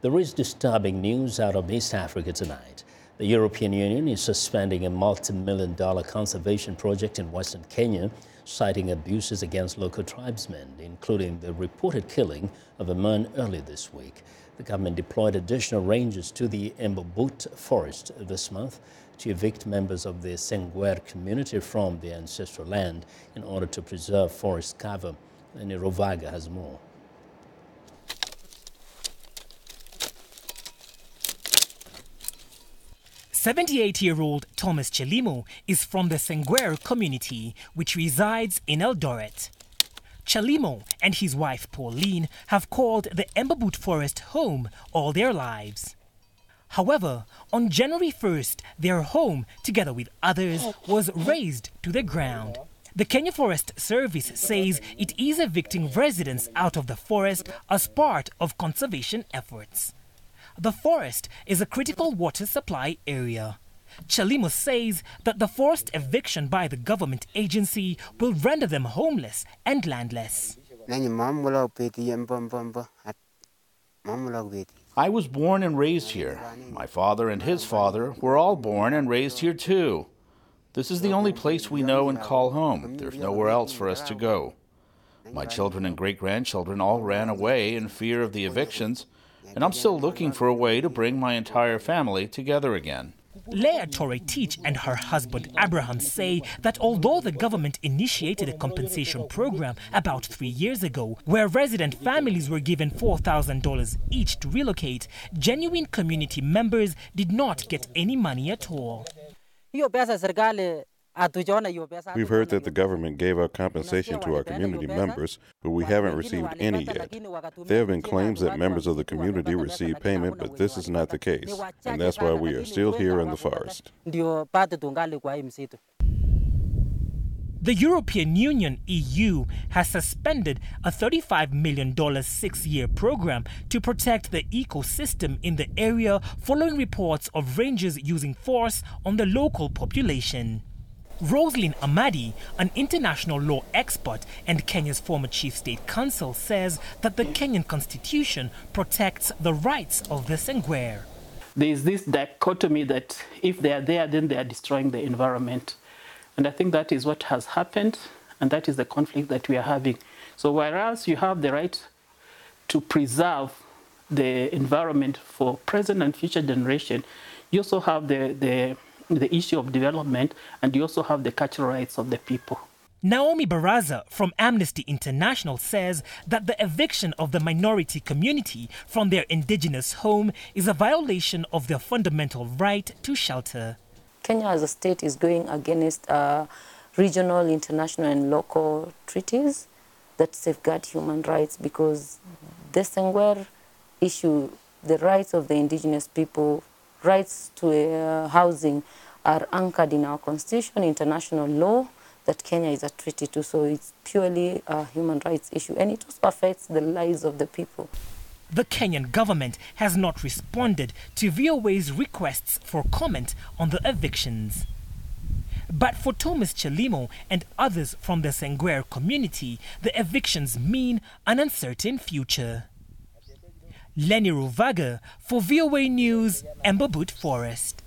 There is disturbing news out of East Africa tonight. The European Union is suspending a multi-million-dollar conservation project in Western Kenya, citing abuses against local tribesmen, including the reported killing of a man earlier this week. The government deployed additional rangers to the Embobut forest this month to evict members of the Sengwer community from their ancestral land in order to preserve forest cover. And Ruvaga has more. 78-year-old Thomas Chalimo is from the Sengwer community, which resides in Eldoret. Chalimo and his wife Pauline have called the Embobut forest home all their lives. However, on January 1st, their home, together with others, was razed to the ground. The Kenya Forest Service says it is evicting residents out of the forest as part of conservation efforts. The forest is a critical water supply area. Chalimo says that the forced eviction by the government agency will render them homeless and landless. I was born and raised here. My father and his father were all born and raised here too. This is the only place we know and call home. There's nowhere else for us to go. My children and great-grandchildren all ran away in fear of the evictions, and I'm still looking for a way to bring my entire family together again. Leah Torre-Teach and her husband Abraham say that although the government initiated a compensation program about 3 years ago, where resident families were given $4,000 each to relocate, genuine community members did not get any money at all. We've heard that the government gave out compensation to our community members, but we haven't received any yet. There have been claims that members of the community received payment, but this is not the case, and that's why we are still here in the forest. The European Union, EU, has suspended a $35 million 6-year program to protect the ecosystem in the area following reports of rangers using force on the local population. Roslyn Amadi, an international law expert and Kenya's former chief state counsel, says that the Kenyan constitution protects the rights of the Sengwer. There is this dichotomy that if they are there, then they are destroying the environment. And I think that is what has happened, and that is the conflict that we are having. So whereas you have the right to preserve the environment for present and future generation, you also have the issue of development, and you also have the cultural rights of the people. Naomi Baraza from Amnesty International says that the eviction of the minority community from their indigenous home is a violation of their fundamental right to shelter. Kenya as a state is going against regional, international and local treaties that safeguard human rights, because the Sengwer issue, the rights of the indigenous people, rights to housing are anchored in our constitution, international law that Kenya is a treaty to. So it's purely a human rights issue, and it also affects the lives of the people. The Kenyan government has not responded to VOA's requests for comment on the evictions. But for Thomas Chalimo and others from the Sengwer community, the evictions mean an uncertain future. Lenny Ruvaga for VOA News, Embobut Forest.